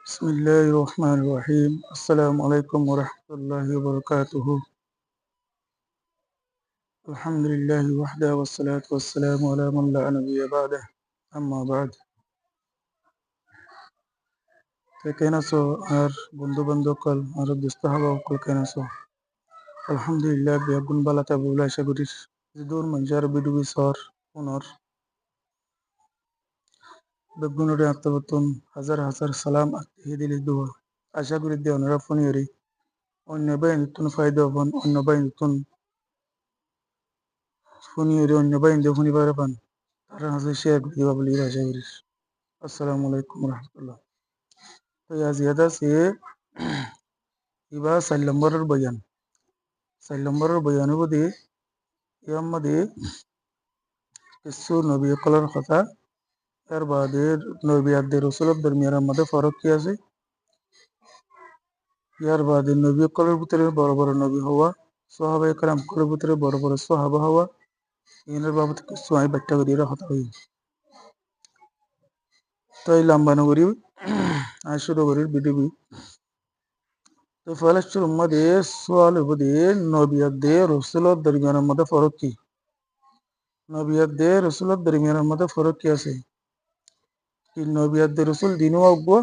بسم الله الرحمن الرحيم السلام عليكم ورحمة الله وبركاته الحمد لله وحده والصلاة والسلام على من لا نبي بعده أما بعد কেন আছো আর বন্ধু বান্ধবকল আর দুস্থ হবা অকল কেন আছো আলহামদুলিল্লাহ বেগুন বালাতা বউলা আশা করিস দূর মঞ্জার বিডুবি সর পুনর বেগুনরে আত্মবতন হাজার হাজার সালাম আত্মীয় দিলি দোয়া আশা করি দে অনরা ফোনিয়রি অন্য বাই নতুন ফায়দা হন অন্য বাই নতুন ফোনিয়রি অন্য বাই দেখুনি পারে পান তারা হাজার শেয়ার করে দিবা বলি আশা করিস আসসালামু আলাইকুম রহমতুল্লাহ তো ইয়া জিয়াদা সে ইবা 4 নম্বরের বয়ান 4 নম্বরের বয়ানের মধ্যে ইয়ার মধ্যে কিছু নবী কলার কথা এর বাদে নবী আদের রসুল দরমিয়ানের মধ্যে ফরক কি আছে ইয়ার বাদে নবী কলার ভিতরে বড় বড় নবী হওয়া সাহাবায়ে কেরাম কলার ভিতরে বড় বড় সাহাবা হওয়া এর বাবদ কিছু আমি ব্যাখ্যা করি কথা হই তো এই লম্বা নগরী আমি শুরু করি বিডিবি তো ফলাস্টুর মধ্যে সোয়াল মধ্যে নবী আদের রসুল দরমিয়ানের মধ্যে ফরক কি নবী আদের রসুল দরমিয়ানের মধ্যে ফরক কি আছে कि नबी अद्दे रसूल दिनो अग्गो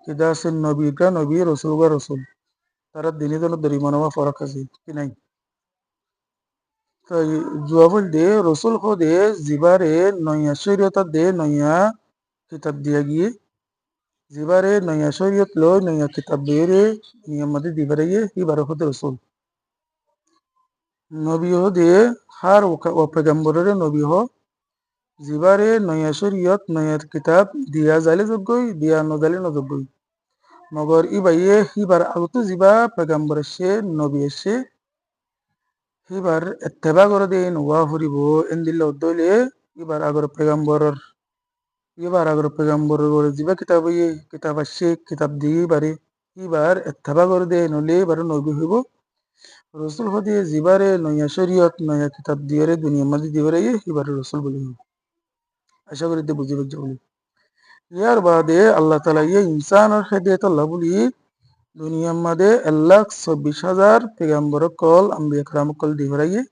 कि दास नबी का नबी रसूल का रसूल तारा दिने दोनों दरिमानवा फरक আছে कि नहीं तो जवाब दे रसूल को दे जिबारे नया शरीयत दे नया किताब दिया गई जिबारे नया शरीयत लो नया किताब दे रे नियम मदे दिबारे ये बारो खुद रसूल नबी हो दे हर वो पैगंबर रे नबी हो जिबारे नया शरीयत नया किताब दिया जाले जोगई दिया न जाले न जोगई मगर इबाइये हिबार আগতো जिबा पैगंबर से नबी से हिबार इत्तेबा করে দে নওয়া হরিব এন্দিল দলে ইবার আগর পেগম্বর করে জিবা কিতাব আসে কিতাব দিয়ে বারে ইবার ইত্তেবা করে দে নলে এবার নবী হইব রসুল হদি জিবারে নয়া শরীয়ত নয়া কিতাব দিয়ে রে দুনিয়া মাঝে দিবারে ইবার রসুল বলি আশা করি তে বুঝিবে বলি ইয়ার বাদে আল্লাহ তাআলা ইনসানের হেদায়েত আল্লাহ বলি দুনিয়ার মধ্যে 1,24,000 পেগম্বর কল আম্বিয়া کرام কল দিবরাইয়ে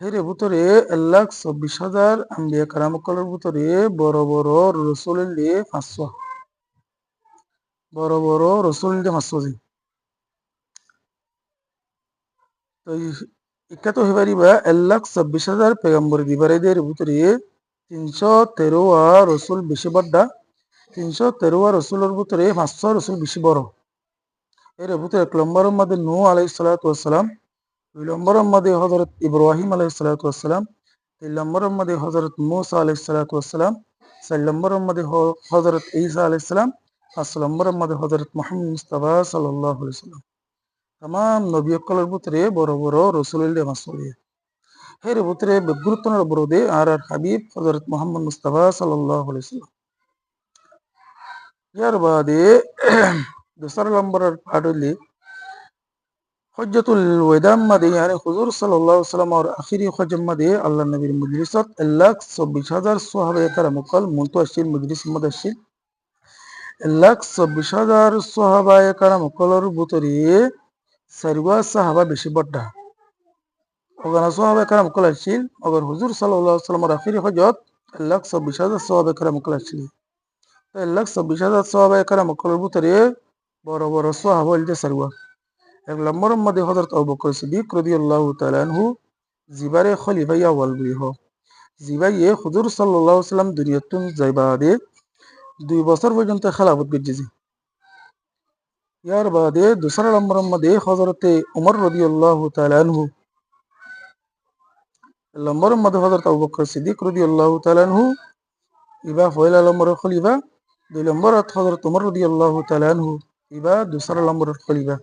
এর ভিতরে 1,24,000 আম্বিয়া کرام কলের ভিতরে বড় বড় রসুলের দিয়ে 500 বড় বড় রসুল দিয়ে 500 তো ইকা তো হেবারিবা 1,24,000 পেগম্বর দিবরাইদের ভিতরে 313 রসুল বেশি বড় 313 রসুলের ভিতরে 500 রসুল বেশি বড় এর ভিতরে 1 নম্বরের মধ্যে নূহ আলাইহিস সালাতু ওয়াস সালাম 2 নম্বরের মধ্যে হযরত ইব্রাহিম আলাইহিস সালাতু ওয়াস সালাম 3 নম্বরের মধ্যে হযরত মূসা আলাইহিস সালাতু ওয়াস সালাম 4 নম্বরের মধ্যে হযরত ঈসা আলাইহিস সালাম 5 নম্বরের মধ্যে হযরত মুহাম্মদ মুস্তাফা সাল্লাল্লাহু আলাইহি ওয়াসাল্লাম तमाम নবী সকলের ভিতরে বড় বড় রাসূলুল্লাহ মাসউলি এর ভিতরে গুরুত্বপূর্ণ বড় দে আর হাবিব হযরত মুহাম্মদ মুস্তাফা সাল্লাল্লাহু আলাইহি ওয়াসাল্লাম यार बादे दूसरा नंबर पाडली हज्जतुल वदा मदे यानी हुजूर सल्लल्लाहु अलैहि वसल्लम और आखिरी खजम मदे अल्लाह नबी मजलिसत 1,24,000 सहाबा करम कल मुंतशिर मजलिस मदशिर 1,24,000 सहाबा करम कलर बुतरी सरवा साहबा बेশি बड्डा ওখানে সাহাবা کرام কল আসছিল अगर हुजूर सल्लल्लाहु अलैहि वसल्लम और आखिरी हजत 1,24,000 सहाबा करम कल আসছিল 1,24,000 सहाबा करम कलर बुतरी বড় বড় সাহাবা হইতে सरवा এক নম্বরের মধ্যে হযরত আবু বকর সিদ্দিক রাদিয়াল্লাহু তাআলা আনহু জিবারে খলিফা আউয়াল বিহ জিবাইয়ে হুজুর সাল্লাল্লাহু আলাইহি ওয়াসাল্লাম দুনিয়াতুন যাইবাদে 2 বছর পর্যন্ত খেলাফত করতেছে ইয়ার বাদে দুসরা নম্বরের মধ্যে হযরতে ওমর রাদিয়াল্লাহু তাআলা আনহু নম্বরের মধ্যে হযরত আবু বকর সিদ্দিক রাদিয়াল্লাহু তাআলা আনহু ইবা পয়লা নম্বরের খলিফা 2 নম্বরত হযরত ওমর রাদিয়াল্লাহু তাআলা আনহু ইবা দুসরা নম্বরের খলিফা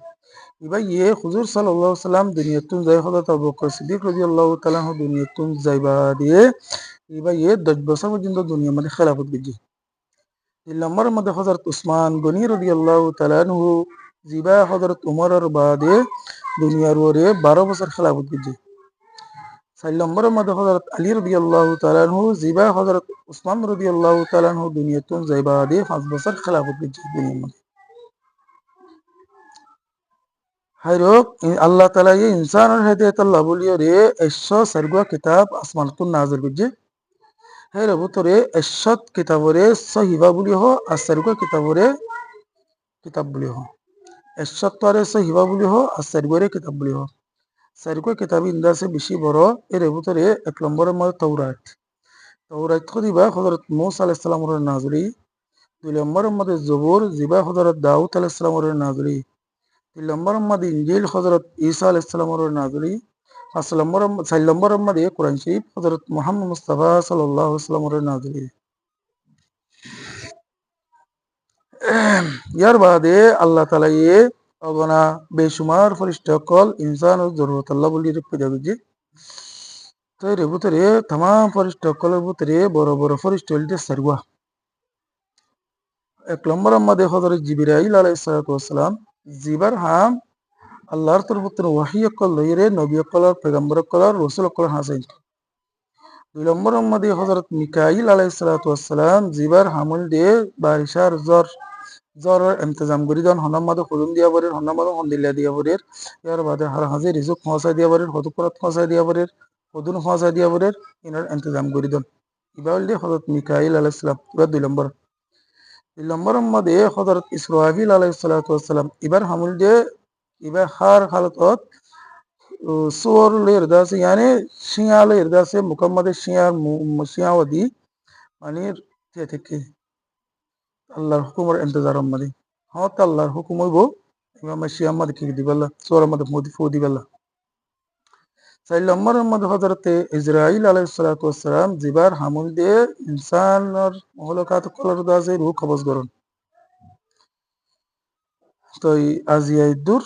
ইবাইয়ে হুজুর সাল্লাল্লাহু আলাইহি ওয়াসাল্লাম দুনিয়াতুন যাই হযরত আবু বকর সিদ্দিক রাদিয়াল্লাহু তাআলা আনহু দুনিয়াতুন যাইবাদে ইবাইয়ে 10 বছর পর্যন্ত দুনিয়ার মধ্যে খেলাফত করছে 3 নম্বরের মধ্যে হযরত উসমান গনি রাদিয়াল্লাহু তাআলা আনহু জিবা হযরত উমরের বাদে দুনিয়ার ওরে 12 বছর খেলাফত করছে চার নম্বরের মধ্যে হযরত আলী রাদিয়াল্লাহু তাআলা আনহু জিবা হযরত উসমান রাদিয়াল্লাহু তাআলা আনহু দুনিয়াতুন যাইবা আদি 5 বছর খেলাফত করছে দুনিয়ার মধ্যে হাইরোক আল্লাহ তাআলা এই ইনসানের হেদায়েত আল্লাহ বলিও রে 100 সারগুয়া কিতাব আসমানতুন নাজিল করছে হের ভিতরে 100 কিতাবরে সহিবা বলি হ আর সারগুয়া কিতাবরে কিতাব বলি হ 100 তরে সহিবা বলি হ আর সারগুয়ারে কিতাব বলি হ সারগুয়া কিতাব ইন্দাসে বেশি বড় এর ভিতরে 1 নম্বরের মধ্যে তাওরাত তাওরাত খদিবা হযরত মূসা আলাইহিস সালামের নাজরি 2 নম্বরের মধ্যে জবুর জিবা হযরত দাউদ আলাইহিস সালামের নাজরি 3 নম্বরের মধ্যে ইনজিল হযরত ঈসা আলাইহিস সালামের নাজরি 4 নম্বরের মধ্যে কোরআন শরীফ হযরত মুহাম্মদ মুস্তাফা সাল্লাল্লাহু আলাইহি ওয়াসাল্লামের নাজরি ইয়ার বাদে আল্লাহ তাআলা অগনা বেশুমার ফরিস্তা কল ইনসান ও জরুরত আল্লাহ বলি পয়দা করছে তো এর ভিতরে तमाम ফরিস্তা কলের ভিতরে বড় বড় ফরিস্তা হইতে সারগুয়া 1 নম্বরের মধ্যে হযরত জিবরাইল আলাইহিস সালাতু ওয়াসসালাম জিবার হাম আল্লাহর তরফ থেকে ওয়াহী কল লইরে নবী কলর পয়গম্বর কলর রাসূল কলর হাসিল 2 নম্বরের মধ্যে হযরত মিকাইল আলাইহিস সালাতু ওয়াসসালাম জিবার হামল দিয়ে বারিশার জ্বরের ইন্তজাম করি দেন হনার মধ্যে হুজুম দিয়া বরের হনার মধ্যে হন্দিল্লা দিয়া বরের ইয়ার বাদে হার হাজির রিজুক পৌঁছায় দিয়া বরের হদুকরাত পৌঁছায় দিয়া বরের হদুন পৌঁছায় দিয়া বরের ইনার ইন্তজাম করি দেন ইবাউল দিয়ে হযরত মিকাইল আলাইহিস সালাম ইবা 2 নম্বর 3 নম্বরের মধ্যে হযরত ইসরাফিল আলাইহিস সালাতু ওয়াসসালাম ইবার হামল দিয়ে ইবা হার হালতত সুর লের দাসে यानी শিয়া লের দাসে মুকাম্মদে শিয়াওয়াদি মানে থেকে আল্লাহর হুকুমের ইন্তজারের মধ্যে হত আল্লাহর হুকুম হইব ইমাম শিয়া মধ্যে কি দিবাল্লা সুরের মধ্যে মোদি ফু দিবাল্লা 4 নম্বরের মধ্যে হযরতে ইসরাইল আলাইহিস সালাতু ওয়াসসালাম জিবার হামল দিয়ে ইনসানের মহলকাত কলর দাসে রূহ কবজ করুন তো আজিয়াই দূর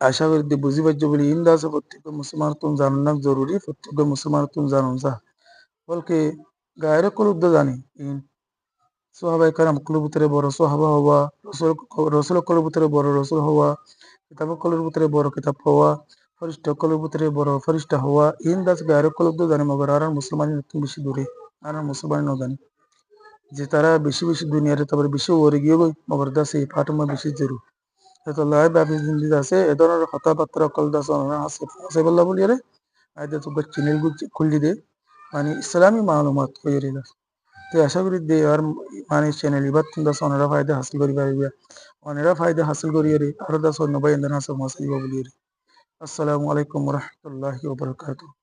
আশা করি যে বুঝি পাইছো বলে ইন্দাসে প্রত্যেক মুসলমান তুম জানান জরুরি প্রত্যেক মুসলমান তুম জানুন যা বলকে গায়ের কলুদ্দ জানি সাহাবায়ে কেরাম কলুর ভিতরে বড় সাহাবা হওয়া রাসূল কলুর ভিতরে বড় রাসূল হওয়া কিতাব কলুর ভিতরে বড় কিতাব হওয়া ফরিস্তা কলুর ভিতরে বড় ফরিস্তা হওয়া ইন্দাস গায়ের কলুদ্দ জানি মগর আর মুসলমান বেশি দূরে আর মুসলমান ন জানি যে তারা বেশি বেশি দুনিয়ার তারপরে বেশি ওরে গিয়ে মগর দাসে পাটমা বেশি জরুরি তো লাই বাবি জিন্দিদ আছে এ ধরনের কথাবার্তা কল দাস আছে বল্লা বলি রে আইদে তো চ্যানেল খুললি দে মানে ইসলামী মালুমাত কইরে না তো আশা করি দে আর মানে চ্যানেল ইবাত তোমরা সোনারা ফায়দা হাসিল করি পারিবা অনেরা ফায়দা হাসিল করি রে আর দাস নবাই ইন্দনা সব মাসিবা বলি রে আসসালামু আলাইকুম ওয়া রাহমাতুল্লাহি ওয়া বারাকাতুহু